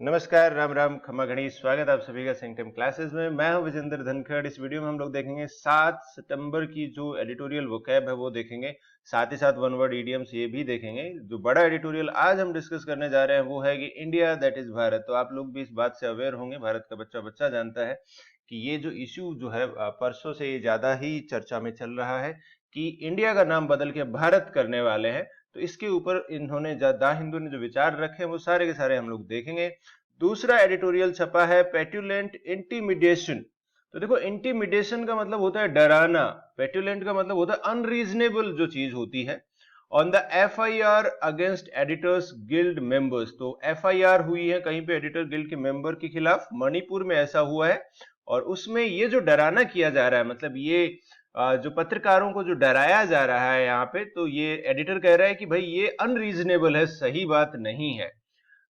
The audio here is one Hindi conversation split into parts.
नमस्कार, राम राम, खमा घड़ी। स्वागत है आप सभी का सिंगटम क्लासेस में। मैं हूं विजेंद्र धनखड़। इस वीडियो में हम लोग देखेंगे 7 सितंबर की जो एडिटोरियल वोकैब है वो देखेंगे, साथ ही साथ वन वर्ड इडियम्स ये भी देखेंगे। जो बड़ा एडिटोरियल आज हम डिस्कस करने जा रहे हैं वो है कि इंडिया दैट इज भारत। तो आप लोग भी इस बात से अवेयर होंगे, भारत का बच्चा बच्चा जानता है कि ये जो इश्यू जो है परसों से ये ज्यादा ही चर्चा में चल रहा है कि इंडिया का नाम बदल के भारत करने वाले हैं। तो इसके ऊपर इन्होंने द हिंदू ने जो विचार रखे हैं वो सारे के सारे हम लोग देखेंगे। दूसरा एडिटोरियल छपा है पेट्यूलेंट इंटीमिडेशन। तो देखो, इंटीमिडेशन का मतलब होता है डराना, पेट्यूलेंट का मतलब होता है अनरीजनेबल जो चीज होती है। On the FIR against editors guild members. तो एफआईआर हुई है कहीं पे एडिटर गिल्ड के मेंबर के खिलाफ, मणिपुर में ऐसा हुआ है। और उसमें ये जो डराना किया जा रहा है, मतलब ये जो पत्रकारों को जो डराया जा रहा है यहाँ पे, तो ये एडिटर कह रहा है कि भाई ये अनरीजनेबल है, सही बात नहीं है।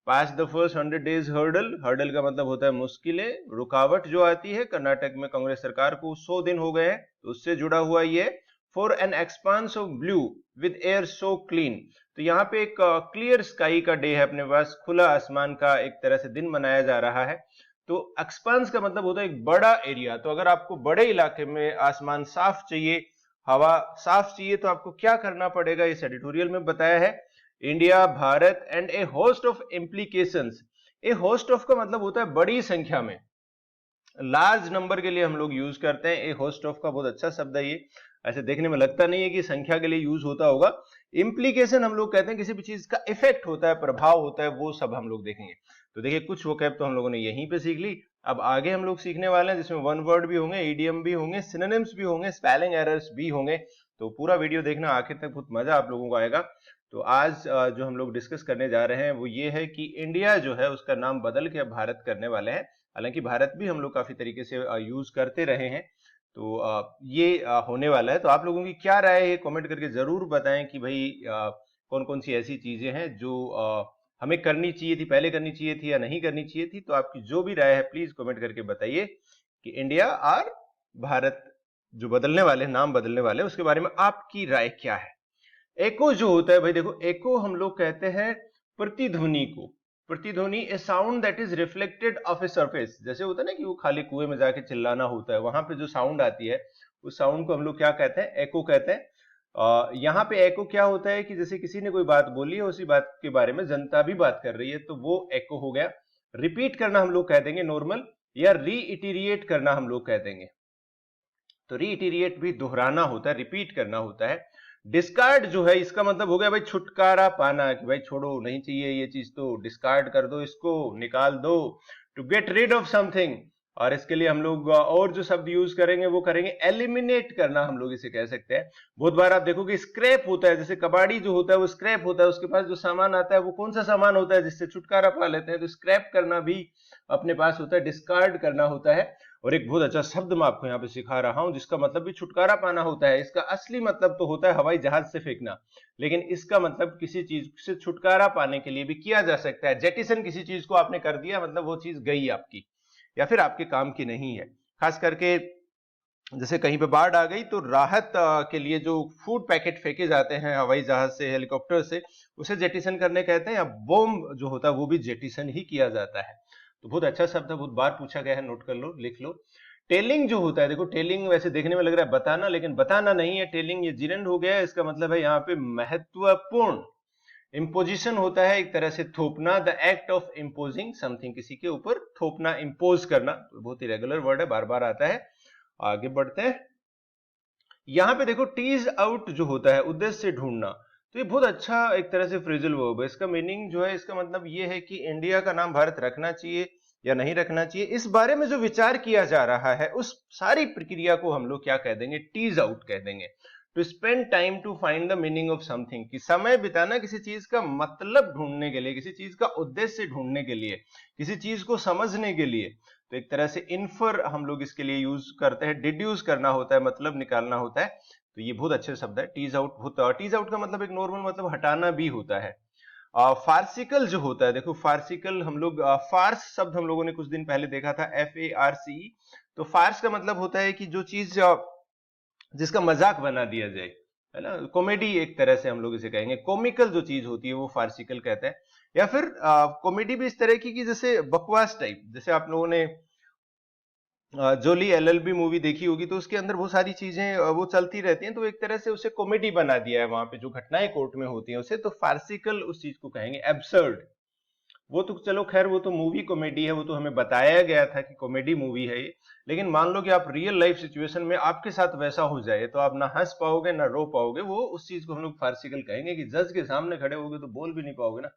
Pass the first 100 days hurdle. Hurdle का मतलब होता है मुश्किलें, रुकावट जो आती है। कर्नाटक में कांग्रेस सरकार को 100 दिन हो गए हैं, तो उससे जुड़ा हुआ ये। For an expanse of blue with air so clean. तो यहाँ पे एक क्लियर स्काई का डे है अपने पास, खुला आसमान का एक तरह से दिन मनाया जा रहा है। तो एक्सपांस का मतलब होता है एक बड़ा एरिया। तो अगर आपको बड़े इलाके में आसमान साफ चाहिए, हवा साफ चाहिए, तो आपको क्या करना पड़ेगा, इस एडिटोरियल में बताया है। India, Bharat and A host of implications. A host of का मतलब होता है बड़ी संख्या में, लार्ज नंबर के लिए हम लोग यूज करते हैं। ए होस्ट ऑफ का बहुत अच्छा शब्द है ये, ऐसे देखने में लगता नहीं है कि संख्या के लिए यूज होता होगा। इम्प्लीकेशन हम लोग कहते हैं किसी भी चीज का इफेक्ट होता है, प्रभाव होता है, वो सब हम लोग देखेंगे। तो देखिए, कुछ वोकैब तो हम लोगों ने यहीं पे सीख ली। अब आगे हम लोग सीखने वाले हैं जिसमें वन वर्ड भी होंगे, ईडीएम भी होंगे, सिनोनिम्स भी होंगे, स्पेलिंग एरर्स भी होंगे। तो पूरा वीडियो देखना आखिर तक, बहुत मजा आप लोगों को आएगा। तो आज जो हम लोग डिस्कस करने जा रहे हैं वो ये है कि इंडिया जो है उसका नाम बदल के अब भारत करने वाले हैं। हालांकि भारत भी हम लोग काफी तरीके से यूज करते रहे हैं। तो ये होने वाला है। तो आप लोगों की क्या राय है, कमेंट करके जरूर बताएं कि भाई कौन कौन सी ऐसी चीजें हैं जो हमें करनी चाहिए थी, पहले करनी चाहिए थी या नहीं करनी चाहिए थी। तो आपकी जो भी राय है प्लीज कमेंट करके बताइए कि इंडिया और भारत जो बदलने वाले, नाम बदलने वाले, उसके बारे में आपकी राय क्या है। एको जो होता है भाई, देखो, एको हम लोग कहते हैं प्रतिध्वनि को। प्रतिध्वनि a sound that is reflected off a surface. जैसे होता है ना कि वो खाली कुएं में जाके चिल्लाना होता है, वहां पे जो साउंड आती है उस साउंड को हम लोग क्या कहते हैं, एको कहते हैं। यहाँ पे एको क्या होता है कि जैसे किसी ने कोई बात बोली है, उसी बात के बारे में जनता भी बात कर रही है, तो वो एको हो गया। रिपीट करना हम लोग कह देंगे नॉर्मल, या रीइटीरिएट करना हम लोग कह देंगे। तो रीइटीरिएट भी दोहराना होता है, रिपीट करना होता है। डिस्कार्ड जो है, इसका मतलब हो गया भाई छुटकारा पाना, कि भाई छोड़ो, नहीं चाहिए ये चीज, तो डिस्कार्ड कर दो, इसको निकाल दो। To get rid of something. और इसके लिए हम लोग और जो शब्द यूज करेंगे वो करेंगे एलिमिनेट करना, हम लोग इसे कह सकते हैं। बहुत बार आप देखोगे स्क्रैप होता है, जैसे कबाड़ी जो होता है वो स्क्रैप होता है, उसके पास जो सामान आता है वो कौन सा सामान होता है जिससे छुटकारा पा लेते हैं। तो स्क्रैप करना भी अपने पास होता है, डिस्कार्ड करना होता है। और एक बहुत अच्छा शब्द मैं आपको यहाँ पे सिखा रहा हूं जिसका मतलब भी छुटकारा पाना होता है। इसका असली मतलब तो होता है हवाई जहाज से फेंकना, लेकिन इसका मतलब किसी चीज से छुटकारा पाने के लिए भी किया जा सकता है। जेटिसन, किसी चीज को आपने कर दिया, मतलब वो चीज गई आपकी, या फिर आपके काम की नहीं है। खास करके जैसे कहीं पे बाढ़ आ गई तो राहत के लिए जो फूड पैकेट फेंके जाते हैं हवाई जहाज से, हेलीकॉप्टर से, उसे जेटिसन करने कहते हैं। या बॉम्ब जो होता है वो भी जेटिसन ही किया जाता है। तो बहुत अच्छा शब्द है, बहुत बार पूछा गया है, नोट कर लो, लिख लो। टेलिंग जो होता है, देखो टेलिंग वैसे देखने में लग रहा है बताना, लेकिन बताना नहीं है। टेलिंग ये जिरेंड हो गया है, इसका मतलब है यहाँ पे महत्वपूर्ण। इम्पोजिशन होता है एक तरह से थोपना, the act of imposing something, किसी के ऊपर थोपना, इम्पोज करना। तो बहुत ही रेगुलर वर्ड है, बार बार आता है। आगे बढ़ते हैं। यहां पे देखो, टीज आउट जो होता है, उद्देश्य से ढूंढना। तो ये बहुत अच्छा एक तरह से फ्रेजल वर्ब है। इसका मीनिंग जो है, इसका मतलब ये है कि इंडिया का नाम भारत रखना चाहिए या नहीं रखना चाहिए, इस बारे में जो विचार किया जा रहा है उस सारी प्रक्रिया को हम लोग क्या कह देंगे, टीज आउट कह देंगे। To spend time to find the meaning of something, कि समय बिताना किसी चीज का मतलब ढूंढने के लिए, किसी चीज का उद्देश्य ढूंढने के लिए, किसी चीज को समझने के लिए। तो एक तरह से इन्फर हम लोग इसके लिए यूज करते हैं, डिड्यूस करना होता है, मतलब निकालना होता है। तो ये बहुत अच्छे शब्द है, टीज आउट होता है। टीज आउट का मतलब एक नॉर्मल मतलब हटाना भी होता है। फार्सिकल जो होता है, देखो फार्सिकल हम लोग, फार्स शब्द हम लोगों ने कुछ दिन पहले देखा था, FARC। तो फार्स का मतलब होता है कि जो चीज जिसका मजाक बना दिया जाए। है ना। कॉमेडी एक तरह से हम लोग इसे कहेंगे, कॉमिकल जो चीज होती है वो फार्सिकल कहते हैं। या फिर कॉमेडी भी इस तरह की कि जैसे बकवास टाइप, जैसे आप लोगों ने जोली एलएलबी मूवी देखी होगी, तो उसके अंदर बहुत सारी चीजें वो चलती रहती हैं, तो एक तरह से उसे कॉमेडी बना दिया है, वहां पे जो घटनाएं कोर्ट में होती हैं उसे तो फार्सिकल उस चीज को कहेंगे, एब्सर्ड। वो तो चलो खैर वो तो मूवी कॉमेडी है, वो तो हमें बताया गया था कि कॉमेडी मूवी है ये। लेकिन मान लो कि आप रियल लाइफ सिचुएशन में आपके साथ वैसा हो जाए, तो आप ना हंस पाओगे ना रो पाओगे, वो उस चीज को हम लोग फार्सिकल कहेंगे कि जज के सामने खड़े होगे तो बोल भी नहीं पाओगे ना।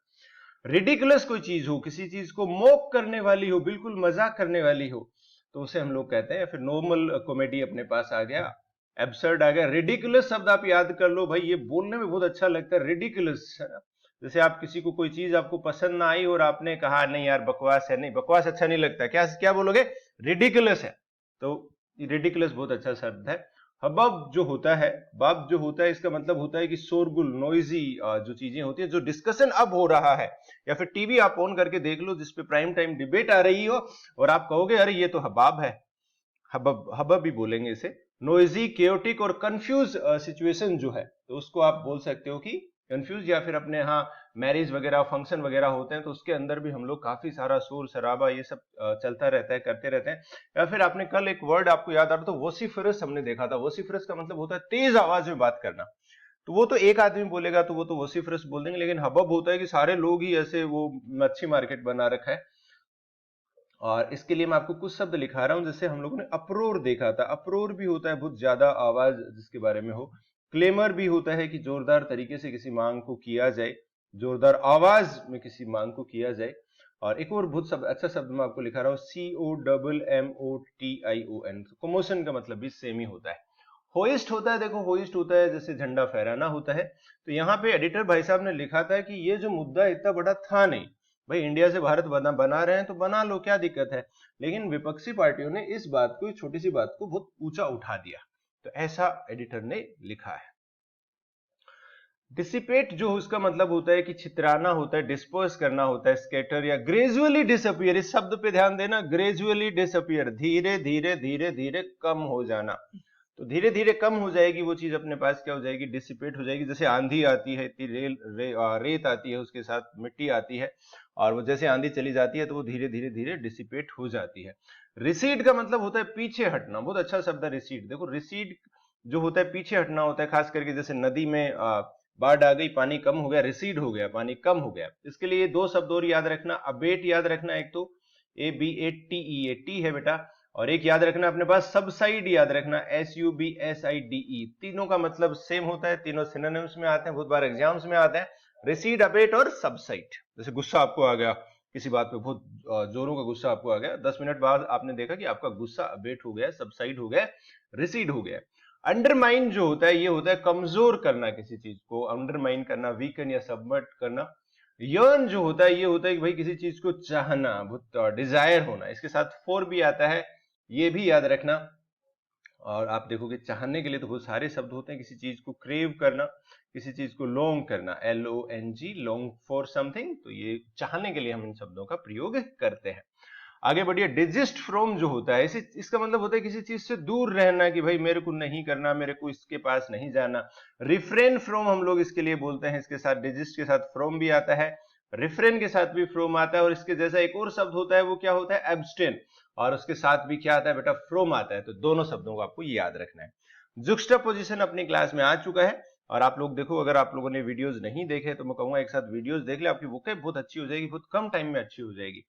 रिडिकुलस कोई चीज हो, किसी चीज को मोक करने वाली हो, बिल्कुल मजाक करने वाली हो, तो उसे हम लोग कहते हैं। फिर नॉर्मल कॉमेडी अपने पास आ गया, एब्सर्ड आ गया। रिडिकुलस शब्द आप याद कर लो भाई, ये बोलने में बहुत अच्छा लगता है, रिडिकुलस, है ना। जैसे आप किसी को कोई चीज आपको पसंद ना आई और आपने कहा नहीं यार बकवास है, नहीं बकवास अच्छा नहीं लगता, क्या क्या बोलोगे, रिडिकुलस है। तो रिडिकुलस बहुत अच्छा शब्द है। हबब जो होता है, बब जो होता है, इसका मतलब होता है कि शोरगुल, नॉइजी जो चीजें होती है, जो डिस्कशन अब हो रहा है, या फिर टीवी आप ऑन करके देख लो जिसपे प्राइम टाइम डिबेट आ रही हो और आप कहोगे अरे ये तो हबाब है, हबब, हबब भी बोलेंगे इसे। नोइजी, केओटिक और कंफ्यूज सिचुएशन जो है, तो उसको आप बोल सकते हो कि कंफ्यूज। या फिर अपने यहाँ मैरिज वगैरह फंक्शन वगैरह होते हैं, तो उसके अंदर भी हम लोग काफी सारा शोर शराबा ये सब चलता रहता है, करते रहते हैं। या फिर आपने कल एक वर्ड आपको याद आ रहा, तो वोसिफरस हमने देखा था। वोसिफरस का मतलब होता है तेज आवाज में बात करना। तो वो तो एक आदमी बोलेगा तो वो तो वोसिफरस बोल देंगे, लेकिन हबब होता है कि सारे लोग ही ऐसे, वो मच्छी मार्केट बना रखा है। और इसके लिए मैं आपको कुछ शब्द लिखा रहा हूं, जैसे हम लोगों ने अप्रोर देखा था। अप्रोर भी होता है बहुत ज्यादा आवाज जिसके बारे में हो। क्लेमर भी होता है कि जोरदार तरीके से किसी मांग को किया जाए, जोरदार आवाज में किसी मांग को किया जाए। और एक और बहुत अच्छा शब्द मैं आपको लिखा रहा हूँ, COMMOTION। कमोशन का मतलब भी सेम ही होता है। होइस्ट होता है, देखो होइस्ट होता है जैसे झंडा फहराना होता है। तो यहाँ पे एडिटर भाई साहब ने लिखा था कि ये जो मुद्दा इतना बड़ा था नहीं, भाई इंडिया से भारत बना रहे हैं तो बना लो, क्या दिक्कत है। लेकिन विपक्षी पार्टियों ने इस बात को, इस छोटी सी बात को बहुत ऊंचा उठा दिया, तो ऐसा एडिटर ने लिखा है। डिसिपेट जो उसका मतलब होता है कि छितराना होता है, डिस्पर्स करना होता है, स्कैटर या ग्रेजुअली डिसअपियर। इस शब्द पे ध्यान देना, ग्रेजुअली डिसअपियर, धीरे धीरे धीरे धीरे कम हो जाना। तो धीरे धीरे कम हो जाएगी वो चीज, अपने पास क्या हो जाएगी, डिसिपेट हो जाएगी। जैसे आंधी आती है, इतनी रेत आती है, उसके साथ मिट्टी आती है, और वो जैसे आंधी चली जाती है तो वो धीरे धीरे धीरे डिसिपेट हो जाती है। रिसीड का मतलब होता है पीछे हटना, बहुत अच्छा शब्द है रिसीड। देखो रिसीड जो होता है पीछे हटना होता है, खास करके जैसे नदी में बाढ़ आ गई, पानी कम हो गया, रिसीड हो गया, पानी कम हो गया। इसके लिए दो शब्द और याद रखना, अबेट याद रखना, एक तो ABATE, टी है बेटा, और एक याद रखना अपने पास सबसाइड याद रखना, SUBSIDE। तीनों का मतलब सेम होता है, तीनों सिनोनिम्स में आते हैं, बहुत बार एग्जाम्स में आते हैं, रिसीड, अबेट और सबसाइड। जैसे गुस्सा आपको आ गया किसी बात पे, बहुत जोरों का गुस्सा आपको आ गया, 10 मिनट बाद आपने देखा कि आपका गुस्सा अबेट हो गया, सबसाइड हो गया, रिसीड हो गया। अंडरमाइन जो होता है, ये होता है कमजोर करना किसी चीज को, अंडरमाइन करना, वीकन या सबमर्ट करना। यर्न जो होता है, ये होता है कि भाई किसी चीज को चाहना, बहुत डिजायर होना। इसके साथ फोर भी आता है, ये भी याद रखना। और आप देखोगे चाहने के लिए तो बहुत सारे शब्द होते हैं, किसी चीज को क्रेव करना, किसी चीज को लॉन्ग करना, LONG, लॉन्ग फॉर समथिंग। तो ये चाहने के लिए हम इन शब्दों का प्रयोग करते हैं। आगे बढ़िए, डिजिस्ट फ्रॉम जो होता है, इसका मतलब होता है किसी चीज से दूर रहना, कि भाई मेरे को नहीं करना, मेरे को इसके पास नहीं जाना। रिफ्रेन फ्रॉम हम लोग इसके लिए बोलते हैं, इसके साथ डिजिस्ट के साथ फ्रॉम भी आता है, रिफ्रेन के साथ भी फ्रॉम आता है। और इसके जैसा एक और शब्द होता है, वो क्या होता है, एब्स्टेन, और उसके साथ भी क्या आता है बेटा, फ्रॉम आता है। तो दोनों शब्दों को आपको याद रखना है। जुक्स्टापोजिशन अपनी क्लास में आ चुका है, और आप लोग देखो, अगर आप लोगों ने वीडियोस नहीं देखे तो मैं कहूंगा एक साथ वीडियोस देख ले, आपकी वोकैब बहुत अच्छी हो जाएगी, बहुत कम टाइम में अच्छी हो जाएगी।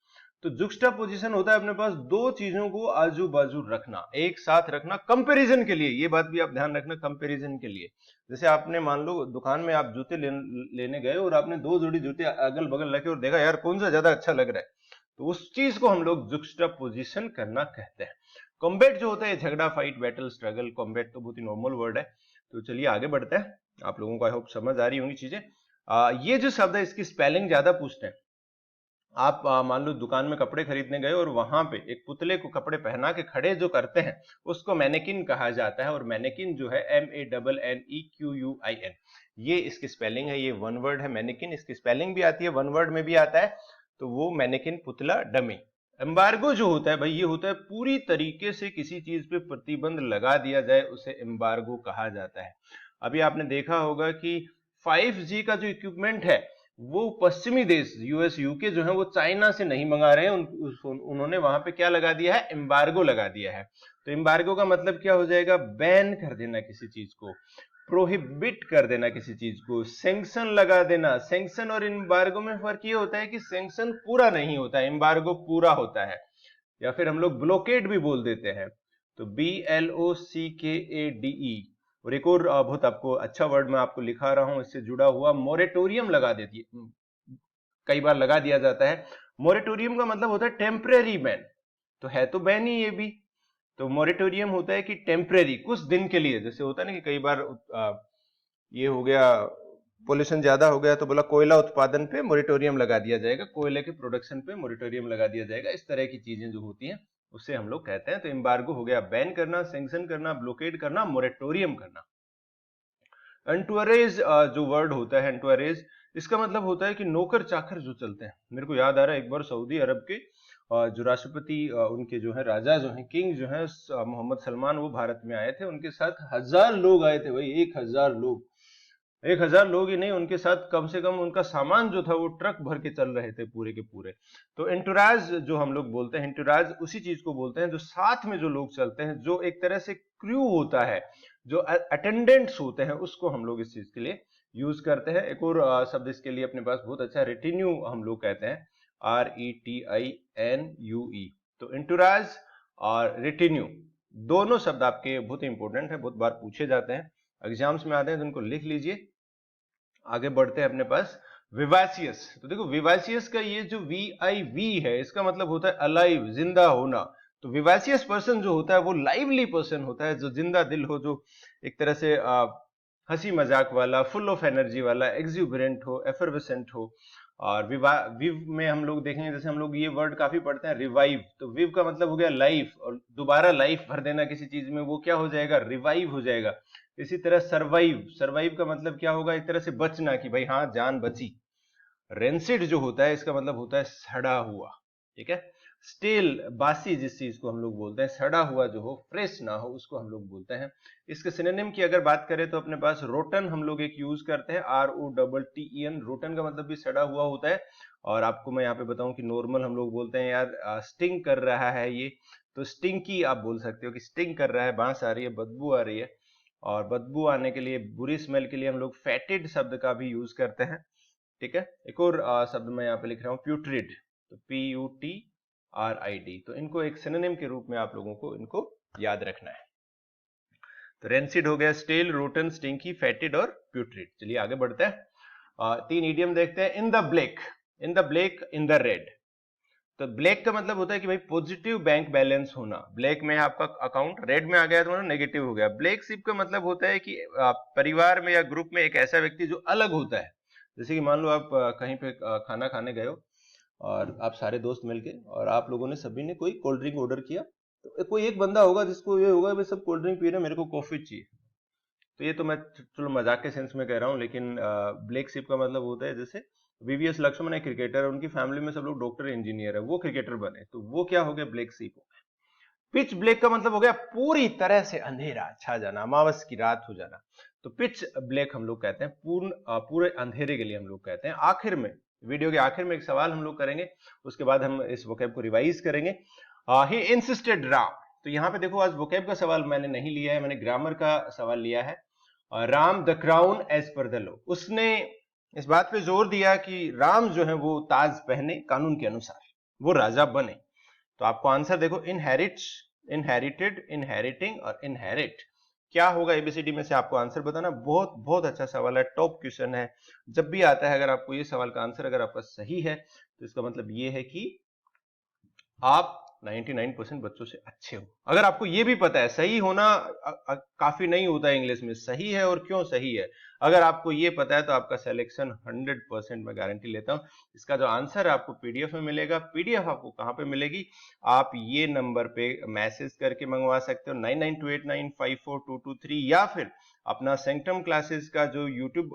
तो जुक्स्टापोजिशन होता है अपने पास दो चीजों को आजू बाजू रखना, एक साथ रखना, कंपैरिजन के लिए। ये बात भी आप ध्यान रखना, कंपैरिजन के लिए। जैसे आपने मान लो दुकान में आप जूते लेने गए और आपने दो जोड़ी जूते अगल बगल रखे और देखा यार कौन सा ज्यादा अच्छा लग रहा है, तो उस चीज को हम लोग जुक्स्टापोजिशन करना कहते हैं। कॉम्बैट जो होता है झगड़ा, फाइट, बैटल, स्ट्रगल। कॉम्बैट तो बहुत ही नॉर्मल वर्ड है। तो चलिए आगे बढ़ते हैं, आप लोगों को आई होप समझ आ रही होंगी चीजें। ये जो शब्द है इसकी स्पेलिंग ज्यादा पूछते हैं। आप मान लो दुकान में कपड़े खरीदने गए और वहां पे एक पुतले को कपड़े पहना के खड़े जो करते हैं उसको मैनेकिन कहा जाता है। और मैनेकिन जो है MANNEQUIN, ये इसकी स्पेलिंग है, ये वन वर्ड है मैनेकिन। इसकी स्पेलिंग भी आती है, वन वर्ड में भी आता है, तो वो मैनेकिन, पुतला, डमी। एम्बार्गो जो होता है भाई, ये होता है पूरी तरीके से किसी चीज पे प्रतिबंध लगा दिया जाए, उसे एम्बार्गो कहा जाता है। अभी आपने देखा होगा कि 5G का जो इक्विपमेंट है वो पश्चिमी देश यूएस यूके जो है वो चाइना से नहीं मंगा रहे हैं। उन्होंने वहां पे क्या लगा दिया है, एम्बार्गो लगा दिया है। तो एम्बार्गो का मतलब क्या हो जाएगा, बैन कर देना किसी चीज को, प्रोहिबिट कर देना किसी चीज को, सैंक्शन लगा देना। सैंक्शन और एम्बार्गो में फर्क ये होता है कि सैंक्शन पूरा नहीं होता है, एम्बार्गो पूरा होता है, या फिर हम लोग ब्लॉकेड भी बोल देते हैं। तो BLOCKADE। और एक और बहुत आपको अच्छा वर्ड मैं आपको लिखा रहा हूं इससे जुड़ा हुआ, मोरेटोरियम लगा देती है, कई बार लगा दिया जाता है। मोरेटोरियम का मतलब होता है टेम्परेरी बैन, तो है तो बैन ही ये भी। तो मोरेटोरियम होता है कि टेम्परेरी, कुछ दिन के लिए। जैसे होता है ना कि कई बार ये हो गया, पोल्यूशन ज्यादा हो गया तो बोला कोयला उत्पादन पे मोरेटोरियम लगा दिया जाएगा, कोयले के प्रोडक्शन पे मोरेटोरियम लगा दिया जाएगा। इस तरह की चीजें जो होती हैं उससे हम लोग कहते हैं। तो एम्बार्गो हो गया बैन करना, सैंक्शन करना, ब्लॉकेड करना, मोरेटोरियम करना। एंटुअरेज जो वर्ड होता है, एंटुअरेज, इसका मतलब होता है कि नौकर चाकर जो चलते हैं। मेरे को याद आ रहा है एक बार सऊदी अरब के जो राष्ट्रपति उनके जो है, राजा जो है, किंग जो है मोहम्मद सलमान, वो भारत में आए थे। उनके साथ 1000 लोग आए थे भाई, 1000 लोग। 1000 लोग ही नहीं, उनके साथ कम से कम उनका सामान जो था वो ट्रक भर के चल रहे थे पूरे के पूरे। तो एंटुराज जो हम लोग बोलते हैं, एंटुराज उसी चीज को बोलते हैं जो साथ में जो लोग चलते हैं, जो एक तरह से क्रू होता है, जो अटेंडेंट्स होते हैं, उसको हम लोग इस चीज के लिए यूज करते हैं। एक और शब्द इसके लिए अपने पास बहुत अच्छा, रेटिन्यू हम लोग कहते हैं, RETINUE। तो एंटुराज और रेटिन्यू दोनों शब्द आपके बहुत इंपॉर्टेंट है, बहुत बार पूछे जाते हैं, एग्जाम्स में आते हैं, तो उनको लिख लीजिए। आगे बढ़ते हैं अपने पास, विवासियस। तो देखो विवासियस का ये जो VIV है, इसका मतलब होता है अलाइव, जिंदा होना। तो विवासियस पर्सन जो होता है वो लाइवली पर्सन होता है, जो जिंदा दिल हो, जो एक तरह से हंसी मजाक वाला, फुल ऑफ एनर्जी वाला, एक्सुबरेंट हो, एफर्वेसेंट हो। और विव में हम लोग देखेंगे, जैसे हम लोग ये वर्ड काफी पढ़ते हैं, रिवाइव। तो विव का मतलब हो गया लाइफ, और दोबारा लाइफ भर देना किसी चीज में, वो क्या हो जाएगा, रिवाइव हो जाएगा। इसी तरह सरवाइव, सरवाइव का मतलब क्या होगा, एक तरह से बचना, कि भाई हाँ जान बची। रेंसिड जो होता है, इसका मतलब होता है सड़ा हुआ, ठीक है। स्टेल, बासी जिस चीज को हम लोग बोलते हैं, सड़ा हुआ जो हो, फ्रेश ना हो, उसको हम लोग बोलते हैं। इसके सिनोनिम की अगर बात करें तो अपने पास रोटन हम लोग एक यूज करते हैं, ROTTEN। रोटन का मतलब भी सड़ा हुआ होता है। और आपको मैं यहाँ पे बताऊं कि नॉर्मल हम लोग बोलते हैं यार स्टिंग कर रहा है ये, तो स्टिंकी आप बोल सकते हो कि स्टिंग कर रहा है, बांस आ रही है, बदबू आ रही है। और बदबू आने के लिए, बुरी स्मेल के लिए हम लोग फेटिड शब्द का भी यूज करते हैं, ठीक है। एक और शब्द मैं यहाँ पे लिख रहा हूँ, प्यूट्रिड। तो PUTRID। तो इनको एक सिनोनिम के रूप में आप लोगों को इनको याद रखना है। तो रेंसिड हो गया, स्टेल, रोटन, स्टिंकी, फेटिड और प्यूट्रिड। चलिए आगे बढ़ते हैं। 3 इडियम देखते हैं। In the black, in the black, in the red. तो ब्लैक का मतलब होता है कि भाई पॉजिटिव बैंक बैलेंस होना, ब्लैक में आपका अकाउंट, रेड में आ गया तो मतलब नेगेटिव हो गया। ब्लैक शिप का मतलब होता है कि परिवार में या ग्रुप में एक ऐसा व्यक्ति जो अलग होता है। जैसे कि मान लो आप कहीं पे खाना खाने गए हो, और आप सारे दोस्त मिलके, और आप लोगों ने सभी ने कोई कोल्ड ड्रिंक ऑर्डर किया, तो कोई एक बंदा होगा जिसको ये होगा भाई सब कोल्ड ड्रिंक पी रहे हैं, मेरे को कॉफी चाहिए। तो ये तो मैं चलो मजाक के सेंस में कह रहा हूँ, लेकिन ब्लैक शिप का मतलब होता है, जैसे VVS लक्ष्मण है क्रिकेटर, उनकी फैमिली में सब लोग डॉक्टर इंजीनियर है, वो क्रिकेटर बने, तो वो क्या हो गया, ब्लैक शिप हो गया। पिच ब्लैक का मतलब हो गया पूरी तरह से अंधेरा छा जाना, अमावस की रात हो जाना। तो पिच ब्लैक हम लोग कहते हैं पूरे अंधेरे के लिए हम लोग कहते हैं। आखिर में, वीडियो के आखिर में एक सवाल हम लोग करेंगे, उसके बाद हम इस वोकैब को रिवाइज करेंगे। He insisted Ram. तो यहाँ पे देखो, आज वोकैब का सवाल मैंने नहीं लिया है, मैंने ग्रामर का सवाल लिया है। Ram the crown edge par the law. उसने इस बात पे जोर दिया कि राम जो है वो ताज पहने, कानून के अनुसार वो राजा बने। तो आपको आंसर देखो, इनहेरिट, इनहेरिटेड, इनहेरिटिंग और इनहेरिट, क्या होगा एबीसीडी में से आपको आंसर बताना। बहुत बहुत अच्छा सवाल है, टॉप क्वेश्चन है, जब भी आता है। अगर आपको ये सवाल का आंसर अगर आपका सही है, तो इसका मतलब ये है कि आप 99% बच्चों से अच्छे हो। अगर आपको ये भी पता है, सही होना काफी नहीं होता है इंग्लिश में, सही है और क्यों सही है, अगर आपको ये पता है तो आपका सिलेक्शन 100% मैं गारंटी लेता हूं। इसका जो आंसर है आपको पीडीएफ में मिलेगा। पीडीएफ आपको कहां पे मिलेगी, आप ये नंबर पे मैसेज करके मंगवा सकते हो, 9928954223, या फिर अपना सेंक्टम क्लासेस का जो यूट्यूब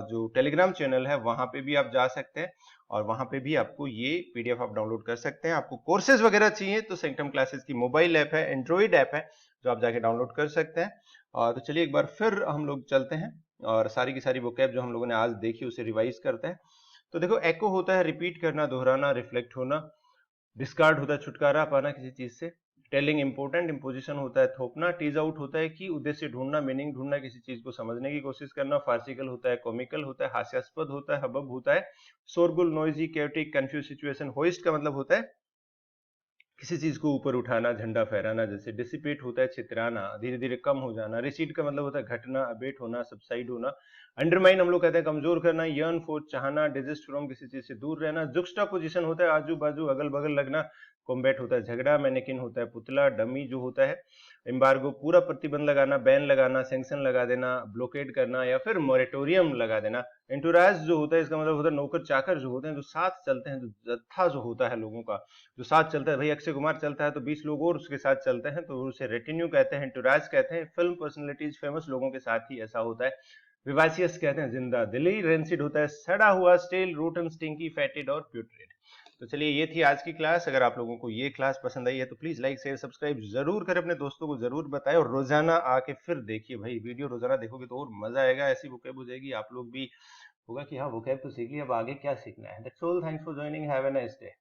जो टेलीग्राम चैनल है, वहां पे भी आप जा सकते हैं। और वहां पे भी आपको ये पीडीएफ आप डाउनलोड कर सकते हैं। आपको कोर्सेज वगैरह चाहिए तो सेंक्टम क्लासेस की मोबाइल ऐप है, एंड्रॉइड ऐप है, जो आप जाके डाउनलोड कर सकते हैं। और तो चलिए एक बार फिर हम लोग चलते हैं और सारी की सारी वोकैब जो हम लोगों ने आज देखी उसे रिवाइज करते हैं। तो देखो, एको होता है रिपीट करना, दोहराना, रिफ्लेक्ट होना। डिस्कार्ड होता है छुटकारा पाना किसी चीज से। टेलिंग इंपोर्टेंट, इंपोजिशन होता है थोपना। टीज आउट होता है कि उद्देश्य ढूंढना, मीनिंग ढूंढना, किसी चीज को समझने की कोशिश करना। फार्सिकल होता है कॉमिकल होता है, हास्यास्पद होता है, हबब होता है। शोरगुल, noisy, chaotic, confuse situation. Hoist का मतलब होता है किसी चीज को ऊपर उठाना, झंडा फहराना। जैसे डिसिपेट होता है छितराना, धीरे धीरे कम हो जाना। रिसीड का मतलब होता है घटना, अबेट होना, सबसाइड होना। अंडरमाइन हम लोग कहते हैं कमजोर करना। यर्न फॉर, चाहना। डिजिस्ट फ्रॉम, किसी चीज से दूर रहना। जुक्स्टा पोजिशन होता है आजू बाजू, अगल बगल लगना। कॉम्बैट होता है झगड़ा। मैनेकिन होता है पुतला। डमी जो होता है एम्बार्गो, पूरा प्रतिबंध लगाना, बैन लगाना, सैंक्शन लगा देना, ब्लॉकेड करना या फिर मोरेटोरियम लगा देना। एंटुराज जो होता है इसका मतलब होता है नौकर चाकर जो होते हैं, जो साथ चलते हैं, जो जत्था जो होता है लोगों का जो साथ चलता है। भाई अक्षय कुमार चलता है तो 20 लोग और उसके साथ चलते हैं, तो उसे रेटिन्यू कहते हैं, एंटुराज कहते हैं। फिल्म पर्सनैलिटीज, फेमस लोगों के साथ ही ऐसा होता है। विवासियस कहते हैं जिंदा दिली। रेंसिड होता है सड़ा हुआ, स्टेल, रोटन, स्टिंकी, फैटेड और प्यूट्रेड। तो चलिए ये थी आज की क्लास। अगर आप लोगों को ये क्लास पसंद आई है तो प्लीज लाइक शेयर सब्सक्राइब जरूर करें, अपने दोस्तों को जरूर बताएं और रोजाना आके फिर देखिए। भाई वीडियो रोजाना देखोगे तो और मजा आएगा, ऐसी वोकैब हो जाएगी, आप लोग भी होगा कि हाँ वोकैब तो सीख ली, अब आगे क्या सीखना है। That's all, thanks for joining, have a nice day.